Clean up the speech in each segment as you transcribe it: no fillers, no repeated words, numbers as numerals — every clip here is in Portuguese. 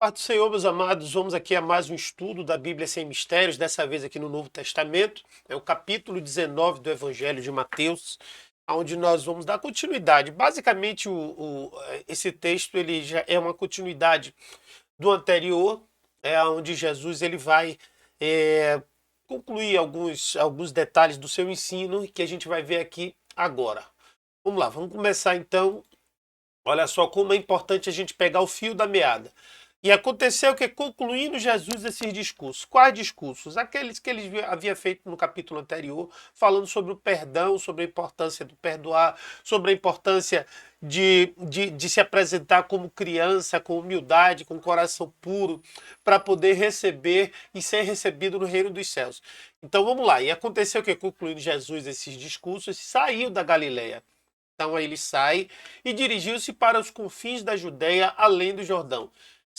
Paz do Senhor, meus amados, vamos aqui a mais um estudo da Bíblia Sem Mistérios, dessa vez aqui no Novo Testamento, é o capítulo 19 do Evangelho de Mateus, onde nós vamos dar continuidade. Basicamente, esse texto ele já é uma continuidade do anterior, onde Jesus ele vai é, concluir alguns detalhes do seu ensino que a gente vai ver aqui agora. Vamos lá, vamos começar então. Olha só como é importante a gente pegar o fio da meada. E aconteceu que, concluindo Jesus esses discursos, quais discursos? Aqueles que ele havia feito no capítulo anterior, falando sobre o perdão, sobre a importância do perdoar, sobre a importância de se apresentar como criança, com humildade, com coração puro, para poder receber e ser recebido no reino dos céus. Então vamos lá. E aconteceu que, concluindo Jesus esses discursos, saiu da Galileia. Então aí ele sai e dirigiu-se para os confins da Judéia, além do Jordão.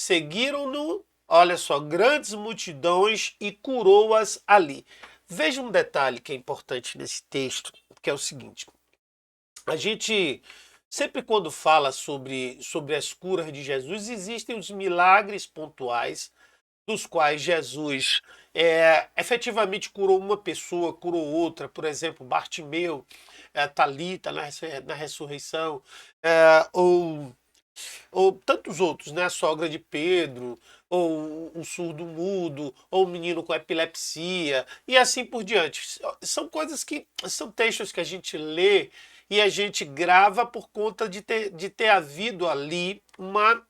Seguiram-no, olha só, grandes multidões e curou-as ali. Veja um detalhe que é importante nesse texto, que é o seguinte: a gente sempre quando fala sobre as curas de Jesus, existem os milagres pontuais dos quais Jesus efetivamente curou uma pessoa, curou outra, por exemplo, Bartimeu, Talita na ressurreição, ou tantos outros, né? A sogra de Pedro, ou o surdo mudo, ou o menino com epilepsia, e assim por diante. São coisas que são textos que a gente lê e a gente grava por conta de ter havido ali uma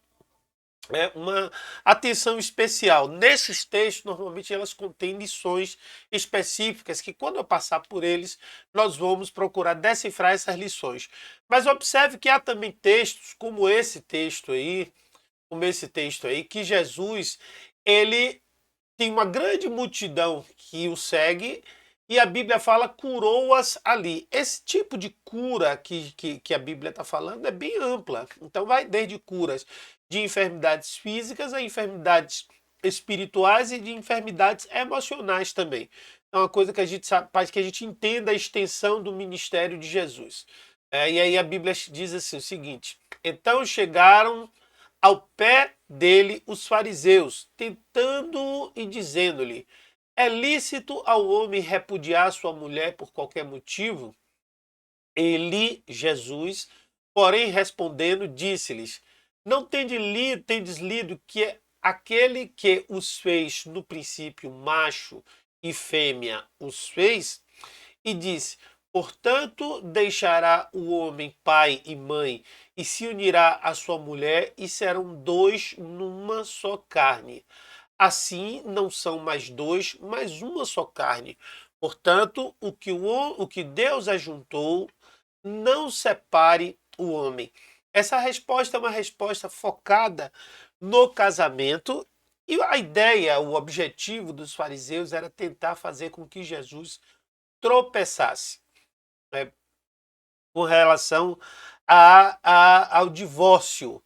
atenção especial. Nesses textos, normalmente elas contêm lições específicas que, quando eu passar por eles, nós vamos procurar decifrar essas lições. Mas observe que há também textos, como esse texto aí, que Jesus, ele tem uma grande multidão que o segue e a Bíblia fala curou-as ali. Esse tipo de cura que a Bíblia está falando é bem ampla. Então vai desde curas de enfermidades físicas a enfermidades espirituais e de enfermidades emocionais também. É uma coisa que a gente faz que a gente entenda a extensão do ministério de Jesus. E aí a Bíblia diz assim o seguinte: então chegaram ao pé dele os fariseus, tentando e dizendo-lhe: é lícito ao homem repudiar sua mulher por qualquer motivo? Ele, Jesus, porém respondendo, disse-lhes: não tendes lido que aquele que os fez no princípio macho e fêmea os fez? E disse: portanto, deixará o homem pai e mãe e se unirá à sua mulher, e serão dois numa só carne. Assim não são mais dois, mas uma só carne. Portanto, o que Deus ajuntou, não separe o homem. Essa resposta é uma resposta focada no casamento, e a ideia, o objetivo dos fariseus era tentar fazer com que Jesus tropeçasse, né, com relação ao divórcio,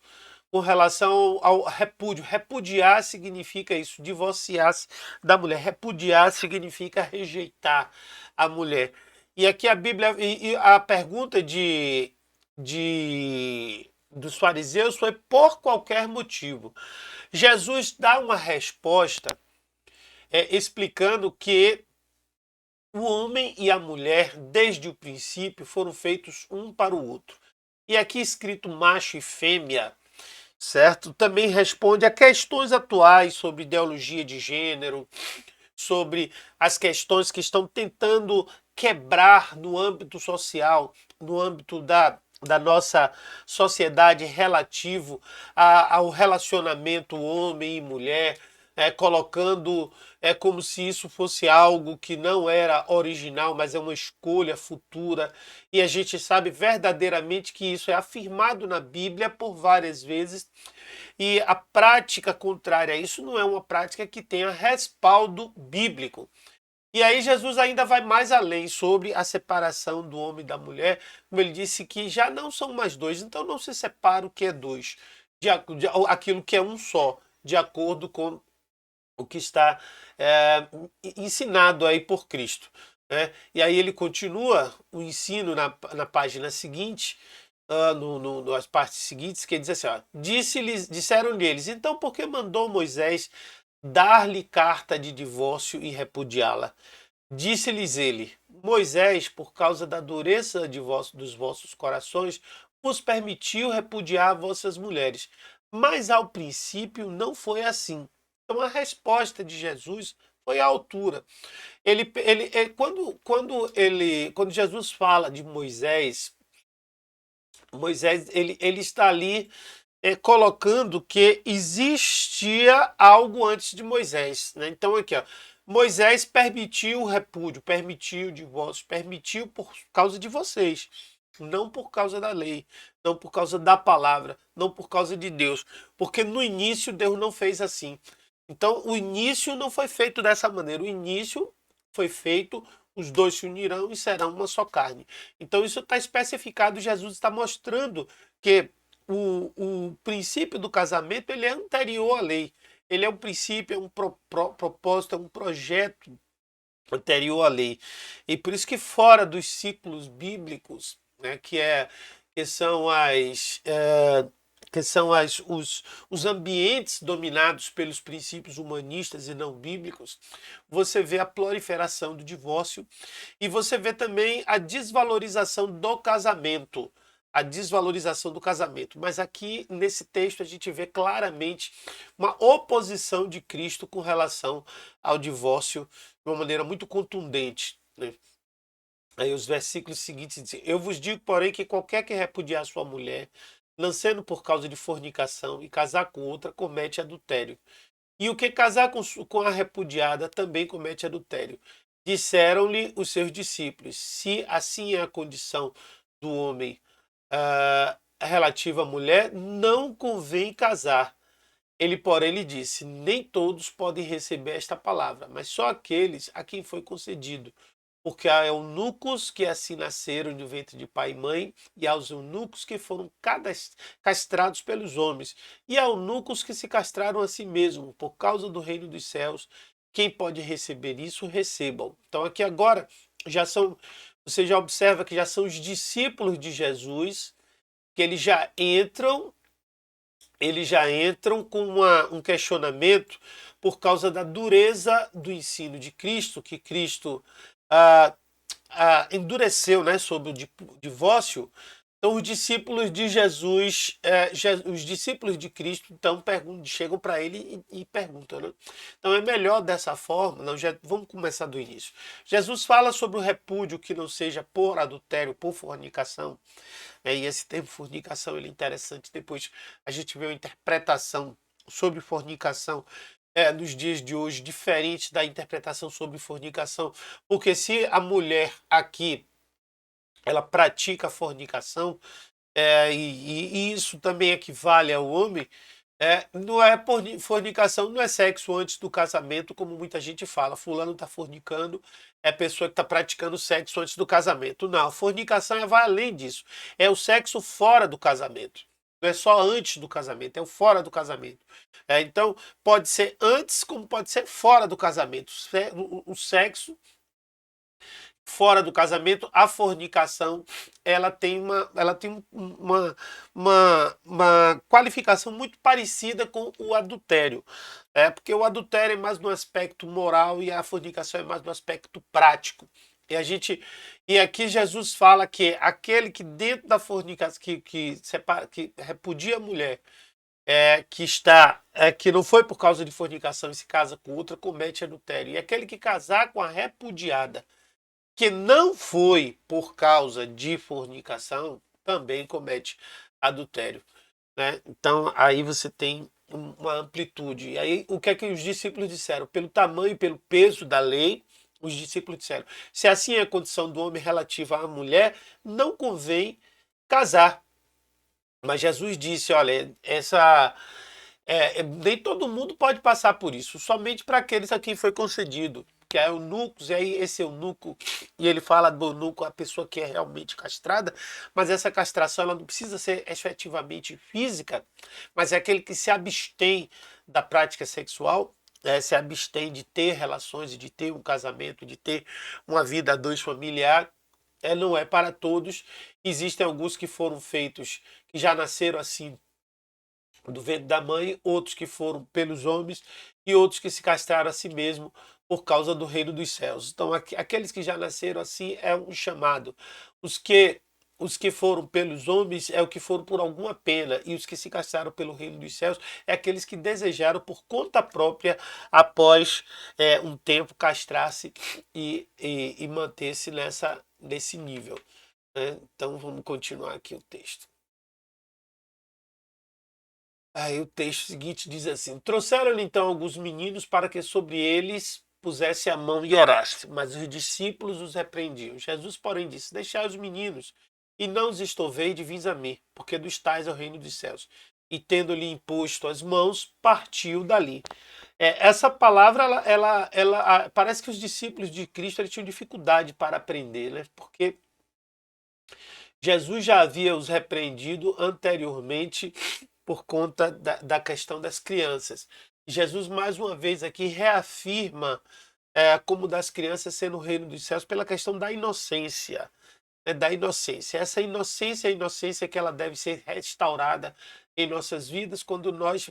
com relação ao repúdio. Repudiar significa isso, divorciar-se da mulher. Repudiar significa rejeitar a mulher. E aqui a Bíblia, e a pergunta dos fariseus foi por qualquer motivo. Jesus dá uma resposta explicando que o homem e a mulher, desde o princípio, foram feitos um para o outro. E aqui escrito macho e fêmea, certo? Também responde a questões atuais sobre ideologia de gênero, sobre as questões que estão tentando quebrar no âmbito social, no âmbito da nossa sociedade relativo ao relacionamento homem e mulher, colocando como se isso fosse algo que não era original, mas é uma escolha futura. E a gente sabe verdadeiramente que isso é afirmado na Bíblia por várias vezes. E a prática contrária a isso não é uma prática que tenha respaldo bíblico. E aí Jesus ainda vai mais além sobre a separação do homem e da mulher, como ele disse que já não são mais dois, então não se separa o que é dois, aquilo que é um só, de acordo com o que está ensinado aí por Cristo, né? E aí ele continua o ensino na página seguinte, nas partes seguintes, que ele diz assim, ó, disseram-lhe eles, então por que mandou Moisés dar-lhe carta de divórcio e repudiá-la? Disse-lhes ele, Moisés, por causa da dureza dos vossos corações, vos permitiu repudiar vossas mulheres. Mas ao princípio não foi assim. Então a resposta de Jesus foi à altura. Quando Jesus fala de Moisés, ele está ali colocando que existia algo antes de Moisés, né? Então aqui, ó, Moisés permitiu o repúdio, permitiu o divórcio, permitiu por causa de vocês, não por causa da lei, não por causa da palavra, não por causa de Deus, porque no início Deus não fez assim. Então o início não foi feito dessa maneira, o início foi feito, os dois se unirão e serão uma só carne. Então isso está especificado, Jesus está mostrando que o princípio do casamento ele é anterior à lei. Ele é um princípio, é um propósito, é um projeto anterior à lei. E por isso que fora dos ciclos bíblicos, né, que são os ambientes dominados pelos princípios humanistas e não bíblicos, você vê a proliferação do divórcio e você vê também a desvalorização do casamento. A desvalorização do casamento. Mas aqui, nesse texto, a gente vê claramente uma oposição de Cristo com relação ao divórcio de uma maneira muito contundente, né? Aí os versículos seguintes dizem, eu vos digo, porém, que qualquer que repudiar sua mulher, lançando por causa de fornicação e casar com outra, comete adultério. E o que casar com a repudiada também comete adultério. Disseram-lhe os seus discípulos, se assim é a condição do homem relativa à mulher, não convém casar. Ele, porém, lhe disse, nem todos podem receber esta palavra, mas só aqueles a quem foi concedido. Porque há eunucos que assim nasceram do ventre de pai e mãe, e há os eunucos que foram castrados pelos homens, e há eunucos que se castraram a si mesmos, por causa do reino dos céus. Quem pode receber isso, recebam. Então aqui agora, você já observa que já são os discípulos de Jesus, que eles já entram com um questionamento por causa da dureza do ensino de Cristo, que Cristo ah, endureceu, né, sobre o divórcio. Então os discípulos de Jesus, os discípulos de Cristo, então chegam para ele e perguntam, né? Então é melhor dessa forma, vamos começar do início. Jesus fala sobre o repúdio que não seja por adultério, por fornicação, né? E esse termo fornicação ele é interessante, depois a gente vê uma interpretação sobre fornicação nos dias de hoje, diferente da interpretação sobre fornicação, porque se a mulher aqui ela pratica a fornicação, e isso também equivale ao homem, não é fornicação, não é sexo antes do casamento, como muita gente fala. Fulano está fornicando, é a pessoa que está praticando sexo antes do casamento. Não, a fornicação vai além disso. É o sexo fora do casamento. Não é só antes do casamento, é o fora do casamento. Então, pode ser antes, como pode ser fora do casamento. O sexo fora do casamento, a fornicação, ela tem uma qualificação muito parecida com o adultério. Porque o adultério é mais no aspecto moral e a fornicação é mais no aspecto prático. E aqui Jesus fala que aquele que dentro da fornicação, que repudia a mulher, que não foi por causa de fornicação e se casa com outra, comete adultério. E aquele que casar com a repudiada, que não foi por causa de fornicação, também comete adultério, né? Então aí você tem uma amplitude. E aí o que é que os discípulos disseram? Pelo tamanho e pelo peso da lei, os discípulos disseram, se assim é a condição do homem relativa à mulher, não convém casar. Mas Jesus disse, olha, nem todo mundo pode passar por isso, somente para aqueles a quem foi concedido, que é eunucos, e aí esse eunuco, e ele fala do eunuco, a pessoa que é realmente castrada, mas essa castração ela não precisa ser efetivamente física, mas é aquele que se abstém da prática sexual, se abstém de ter relações, de ter um casamento, de ter uma vida a dois familiar, não é para todos. Existem alguns que foram feitos, que já nasceram assim do ventre da mãe, outros que foram pelos homens e outros que se castraram a si mesmo por causa do reino dos céus. Então, aqueles que já nasceram assim é um chamado. Os que os que foram pelos homens é o que foram por alguma pena, e os que se castraram pelo reino dos céus é aqueles que desejaram por conta própria, após um tempo, castrar-se e manter-se nesse nível, né? Então vamos continuar aqui o texto. Aí o texto seguinte diz assim: trouxeram-lhe então alguns meninos para que sobre eles pusesse a mão e orasse, mas os discípulos os repreendiam. Jesus, porém, disse: deixai os meninos, e não os estovei de vir a mim, porque dos tais é o reino dos céus. E tendo-lhe imposto as mãos, partiu dali. Essa palavra, parece que os discípulos de Cristo eles tinham dificuldade para aprender, né? Porque Jesus já havia os repreendido anteriormente por conta da questão das crianças. Jesus, mais uma vez, aqui reafirma como das crianças ser no reino dos céus pela questão da inocência. Da inocência. Essa inocência é a inocência que ela deve ser restaurada em nossas vidas quando nós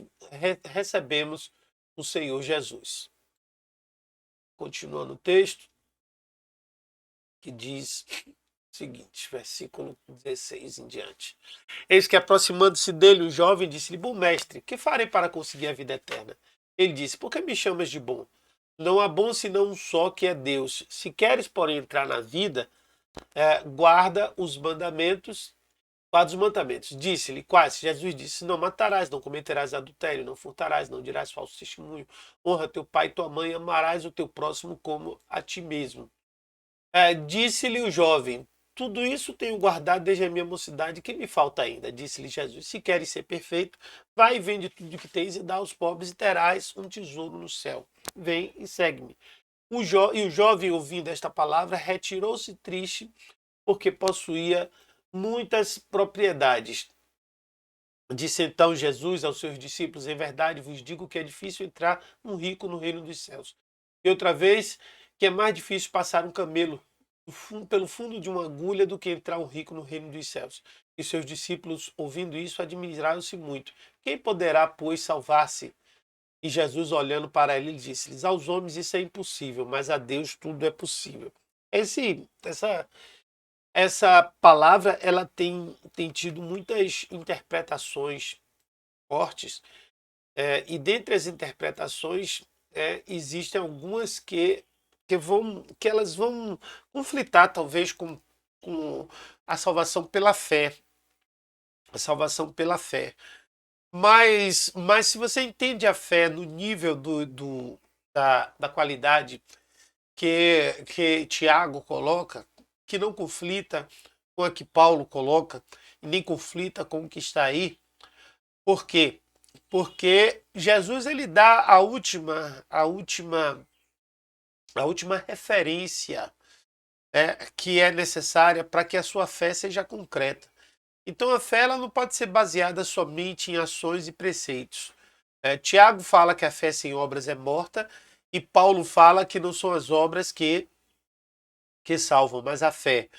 recebemos o Senhor Jesus. Continuando o texto, que diz o seguinte, versículo 16 em diante. Eis que, aproximando-se dele, o jovem disse-lhe: bom mestre, que farei para conseguir a vida eterna? Ele disse: por que me chamas de bom? Não há bom senão um só, que é Deus. Se queres, porém, entrar na vida, guarda os mandamentos. Disse-lhe: quais? Jesus disse: não matarás, não cometerás adultério, não furtarás, não dirás falso testemunho, honra teu pai e tua mãe, amarás o teu próximo como a ti mesmo. Disse-lhe o jovem: tudo isso tenho guardado desde a minha mocidade, que me falta ainda? Disse-lhe Jesus: se queres ser perfeito, vai e vende tudo o que tens e dá aos pobres, e terás um tesouro no céu. Vem e segue-me. E o jovem, ouvindo esta palavra, retirou-se triste, porque possuía muitas propriedades. Disse então Jesus aos seus discípulos: em verdade vos digo que é difícil entrar um rico no reino dos céus. E outra vez, que é mais difícil passar um camelo pelo fundo de uma agulha do que entrar um rico no reino dos céus. E seus discípulos, ouvindo isso, admiraram-se muito. Quem poderá, pois, salvar-se? E Jesus, olhando para ele, disse-lhes: aos homens isso é impossível, mas a Deus tudo é possível. Essa palavra ela tem tido muitas interpretações fortes, e dentre as interpretações existem algumas que elas vão conflitar talvez com a salvação pela fé. A salvação pela fé. Mas se você entende a fé no nível da qualidade que Tiago coloca, que não conflita com a que Paulo coloca, e nem conflita com o que está aí. Por quê? Porque Jesus ele dá a última referência que é necessária para que a sua fé seja concreta. Então a fé ela não pode ser baseada somente em ações e preceitos. Tiago fala que a fé sem obras é morta, e Paulo fala que não são as obras que salvam, mas a fé.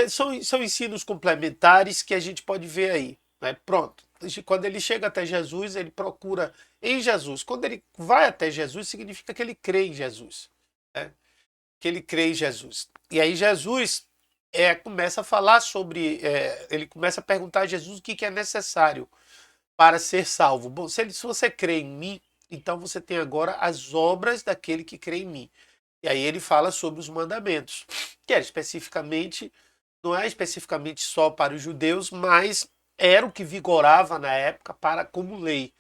São ensinos complementares que a gente pode ver aí. Né? Pronto. Quando ele chega até Jesus, ele procura em Jesus. Quando ele vai até Jesus, significa que ele crê em Jesus. Né? Que ele crê em Jesus. E aí Jesus começa a falar sobre... ele começa a perguntar a Jesus o que é necessário para ser salvo. Bom, se você crê em mim, então você tem agora as obras daquele que crê em mim. E aí ele fala sobre os mandamentos, que não é especificamente só para os judeus, mas era o que vigorava na época como lei.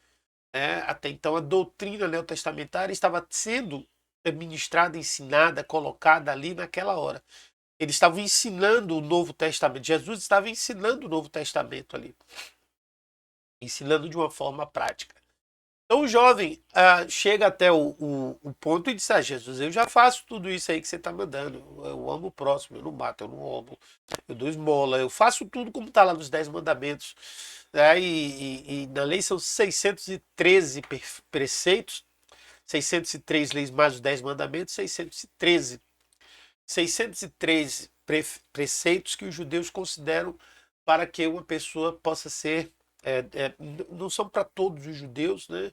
Até então a doutrina neotestamentária estava sendo ministrada, ensinada, colocada ali naquela hora. Eles estavam ensinando o Novo Testamento. Jesus estava ensinando o Novo Testamento ali. Ensinando de uma forma prática. Então o jovem chega até o ponto e diz: Jesus, eu já faço tudo isso aí que você está mandando. Eu amo o próximo, eu não mato, eu não roubo, eu dou esmola, eu faço tudo como está lá nos 10 mandamentos. E na lei são 613 preceitos, 603 leis mais os 10 mandamentos, 613 613 preceitos que os judeus consideram para que uma pessoa possa ser. Não são para todos os judeus, né?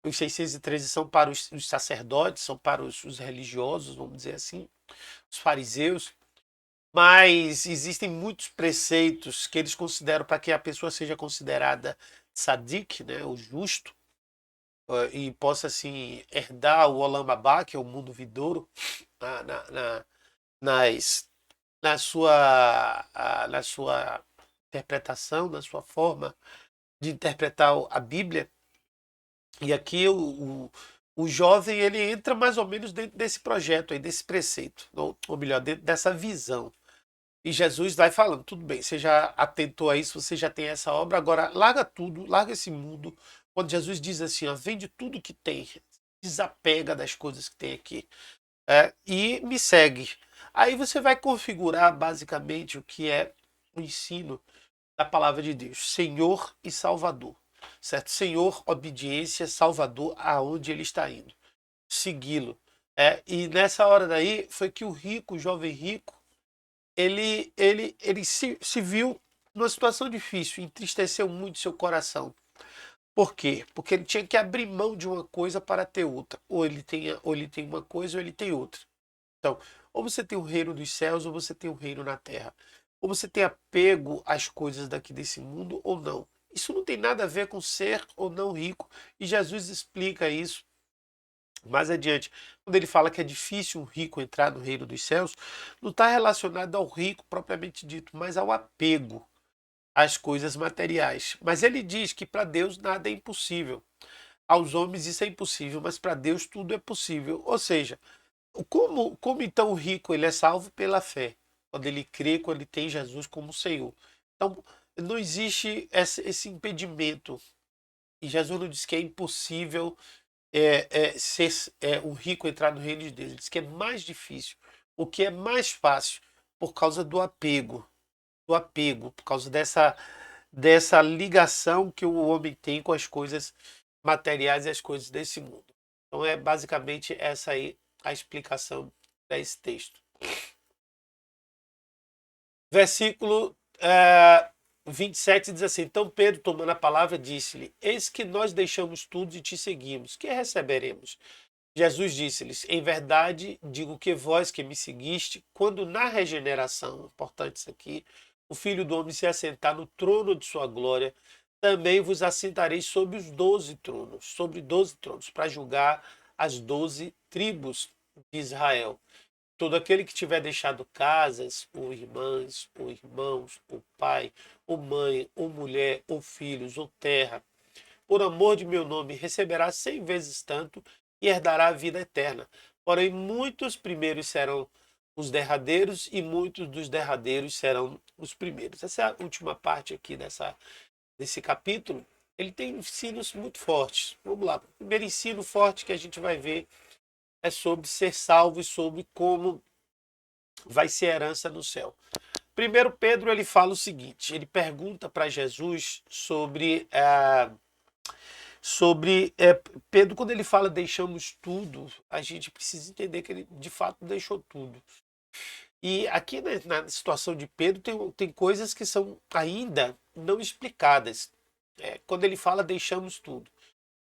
Os 613 são para os sacerdotes, são para os religiosos, vamos dizer assim, os fariseus. Mas existem muitos preceitos que eles consideram para que a pessoa seja considerada tzadik, né, o justo, e possa assim herdar o Olam Abá, que é o mundo vindouro, na, na, na- nas, na sua interpretação, na sua forma de interpretar a Bíblia. E aqui o jovem ele entra mais ou menos dentro desse projeto aí, desse preceito, ou melhor, dentro dessa visão. E Jesus vai falando, tudo bem, você já atentou a isso, você já tem essa obra, agora larga tudo, larga esse mundo. Quando Jesus diz assim, ó, vende tudo que tem, desapega das coisas que tem aqui, e me segue. Aí você vai configurar basicamente o que é o ensino da palavra de Deus, Senhor e Salvador, certo? Senhor, obediência, Salvador, aonde ele está indo, segui-lo. E nessa hora daí foi que o rico, o jovem rico, ele se viu numa situação difícil, entristeceu muito seu coração. Por quê? Porque ele tinha que abrir mão de uma coisa para ter outra. Ou ele tem uma coisa ou ele tem outra. Então, ou você tem o reino dos céus ou você tem o reino na terra. Ou você tem apego às coisas daqui desse mundo ou não. Isso não tem nada a ver com ser ou não rico. E Jesus explica isso mais adiante, quando ele fala que é difícil um rico entrar no reino dos céus, não está relacionado ao rico propriamente dito, mas ao apego às coisas materiais. Mas ele diz que para Deus nada é impossível. Aos homens isso é impossível, mas para Deus tudo é possível. Ou seja, como então o rico ele é salvo pela fé? Quando ele crê, quando ele tem Jesus como Senhor. Então não existe esse impedimento. E Jesus não diz que é impossível ser o rico entrar no reino de Deus. Ele diz que é mais difícil. O que é mais fácil por causa do apego, por causa dessa ligação que o homem tem com as coisas materiais e as coisas desse mundo. Então é basicamente essa aí a explicação desse texto. Versículo 27 diz assim: Então Pedro, tomando a palavra, disse-lhe: Eis que nós deixamos tudo e te seguimos. Que receberemos? Jesus disse-lhes: Em verdade, digo que vós que me seguiste, quando na regeneração, importante isso aqui, o Filho do Homem se assentar no trono de sua glória, também vos assentareis sobre os 12 tronos, sobre 12 tronos, para julgar as 12 tribos de Israel. Todo aquele que tiver deixado casas, ou irmãs, ou irmãos, ou pai, ou mãe, ou mulher, ou filhos, ou terra, por amor de meu nome, receberá 100 vezes tanto e herdará a vida eterna. Porém, muitos primeiros serão os derradeiros e muitos dos derradeiros serão os primeiros. Essa é a última parte aqui desse capítulo. Ele tem ensinos muito fortes. Vamos lá. O primeiro ensino forte que a gente vai ver é sobre ser salvo e sobre como vai ser a herança no céu. Primeiro Pedro ele fala o seguinte, ele pergunta para Jesus sobre Pedro, quando ele fala deixamos tudo, a gente precisa entender que ele de fato deixou tudo. E aqui na situação de Pedro tem coisas que são ainda não explicadas. Quando ele fala deixamos tudo.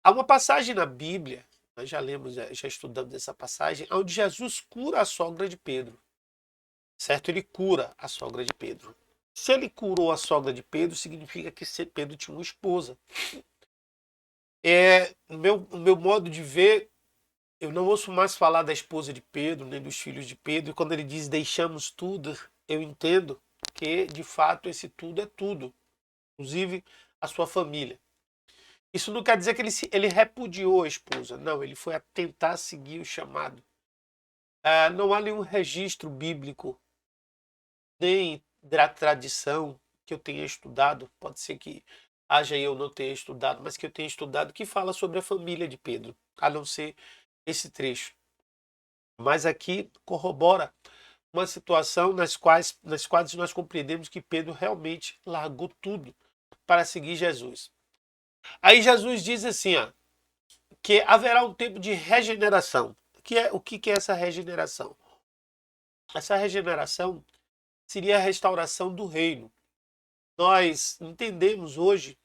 Há uma passagem na Bíblia, nós já lemos, já estudamos essa passagem, onde Jesus cura a sogra de Pedro. Certo? Ele cura a sogra de Pedro. Se ele curou a sogra de Pedro, significa que Pedro tinha uma esposa. O meu modo de ver, eu não ouço mais falar da esposa de Pedro, nem dos filhos de Pedro, e quando ele diz deixamos tudo, eu entendo que, de fato, esse tudo é tudo, inclusive a sua família. Isso não quer dizer que ele repudiou a esposa, não, ele foi a tentar seguir o chamado. Não há nenhum registro bíblico, nem da tradição que eu tenha estudado, pode ser que haja eu não tenha estudado, mas que eu tenha estudado, que fala sobre a família de Pedro, a não ser esse trecho. Mas aqui corrobora uma situação nas quais nós compreendemos que Pedro realmente largou tudo para seguir Jesus. Aí Jesus diz assim, ó, que haverá um tempo de regeneração. O que é essa regeneração? essa regeneração seria a restauração do reino. Nós entendemos hoje,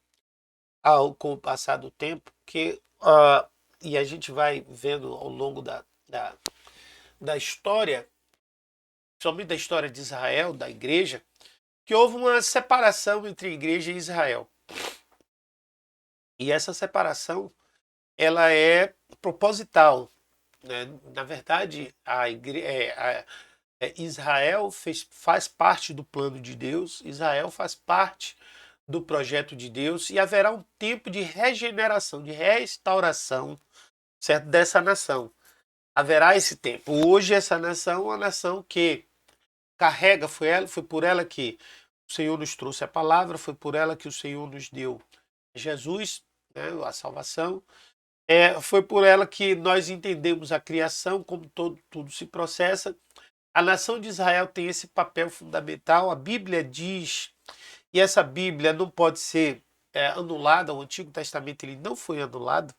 com o passar do tempo, que, e a gente vai vendo ao longo da história, somente da história de Israel, da igreja, que houve uma separação entre a igreja e Israel. E essa separação, ela é proposital, né? Na verdade, Israel faz parte do plano de Deus, Israel faz parte do projeto de Deus, e haverá um tempo de regeneração, de restauração, certo, dessa nação. Haverá esse tempo. Hoje essa nação é uma nação que carrega, foi por ela que o Senhor nos trouxe a palavra, foi por ela que o Senhor nos deu Jesus, né, a salvação. Foi por ela que nós entendemos a criação, como tudo se processa. A nação de Israel tem esse papel fundamental. A Bíblia diz, e essa Bíblia não pode ser anulada, o Antigo Testamento ele não foi anulado,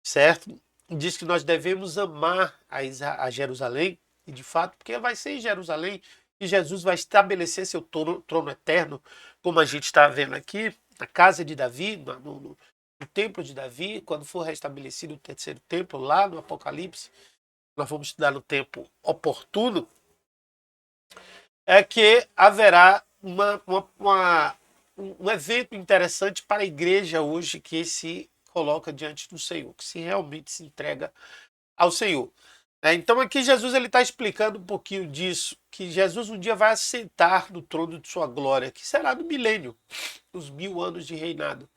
certo? Diz que nós devemos amar a Jerusalém, e de fato, porque vai ser em Jerusalém que Jesus vai estabelecer seu trono eterno, como a gente está vendo aqui, na casa de Davi, no templo de Davi, quando for restabelecido o terceiro templo, lá no Apocalipse, nós vamos estudar no tempo oportuno, é que haverá um evento interessante para a igreja hoje que se coloca diante do Senhor, que se realmente se entrega ao Senhor. Então aqui Jesus está explicando um pouquinho disso, que Jesus um dia vai assentar no trono de sua glória, que será no milênio, os 1000 anos de reinado.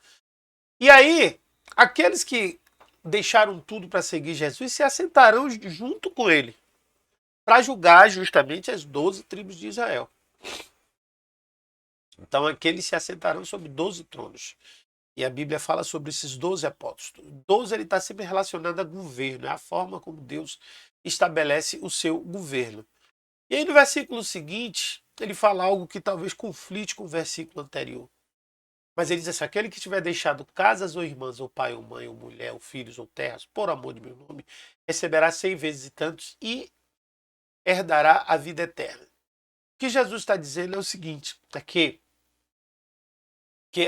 E aí, aqueles que deixaram tudo para seguir Jesus se assentarão junto com ele, para julgar justamente as 12 tribos de Israel. Então aqueles se assentarão sobre 12 tronos. E a Bíblia fala sobre esses 12 apóstolos. 12 ele está sempre relacionado a governo, é a forma como Deus estabelece o seu governo. E aí no versículo seguinte, ele fala algo que talvez conflite com o versículo anterior. Mas ele diz assim: aquele que tiver deixado casas ou irmãs, ou pai, ou mãe, ou mulher, ou filhos, ou terras, por amor de meu nome, receberá 100 vezes e tantos e herdará a vida eterna. O que Jesus está dizendo é o seguinte, é que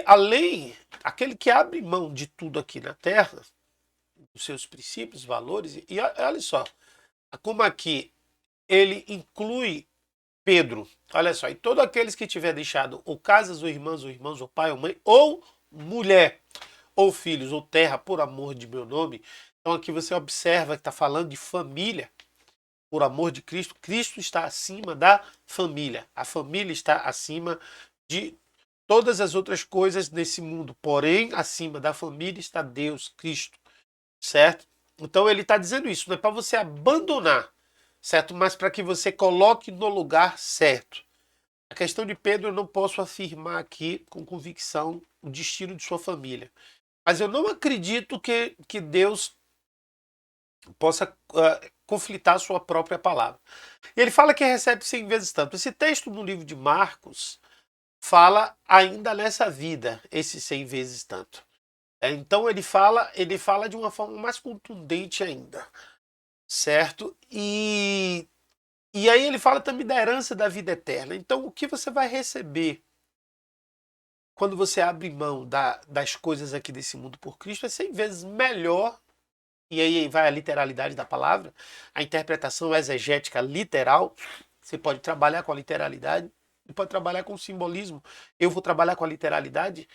além, aquele que abre mão de tudo aqui na terra, dos seus princípios, valores, e olha só, como aqui ele inclui Pedro, olha só, e todos aqueles que tiver deixado ou casas, ou irmãos, ou pai, ou mãe, ou mulher, ou filhos, ou terra, por amor de meu nome. Então aqui você observa que está falando de família, por amor de Cristo. Cristo está acima da família, a família está acima de todas as outras coisas nesse mundo, porém acima da família está Deus, Cristo, certo? Então ele está dizendo isso, não é para você abandonar, certo? Mas para que você coloque no lugar certo. A questão de Pedro eu não posso afirmar aqui com convicção o destino de sua família. Mas eu não acredito que Deus possa conflitar a sua própria palavra. E ele fala que recebe 100 vezes tanto. Esse texto no livro de Marcos fala ainda nessa vida, esses 100 vezes tanto. Então ele fala de uma forma mais contundente ainda, certo? E aí ele fala também da herança da vida eterna. Então o que você vai receber quando você abre mão das coisas aqui desse mundo por Cristo é 100 vezes melhor. E aí vai a literalidade da palavra, a interpretação exegética literal. Você pode trabalhar com a literalidade e pode trabalhar com o simbolismo. Eu vou trabalhar com a literalidade,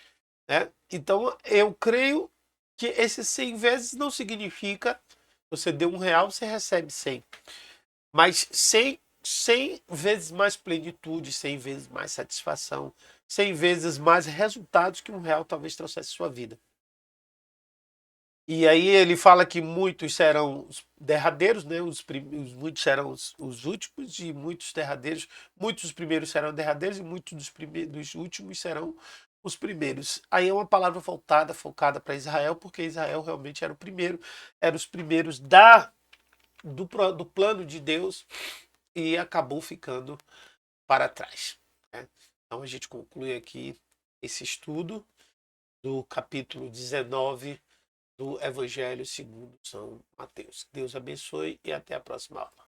né? Então eu creio que esses 100 vezes não significa você deu R$1, você recebe 100. Mas 100 vezes mais plenitude, 100 vezes mais satisfação, 100 vezes mais resultados que R$1 talvez trouxesse sua vida. E aí ele fala que muitos serão os derradeiros, né? Muitos serão os últimos, e muitos derradeiros, muitos dos primeiros serão derradeiros, e muitos dos últimos serão os primeiros. Aí é uma palavra focada para Israel, porque Israel realmente era o primeiro, eram os primeiros do plano de Deus, e acabou ficando para trás, né? Então a gente conclui aqui esse estudo do capítulo 19 do Evangelho segundo São Mateus. Deus abençoe e até a próxima aula.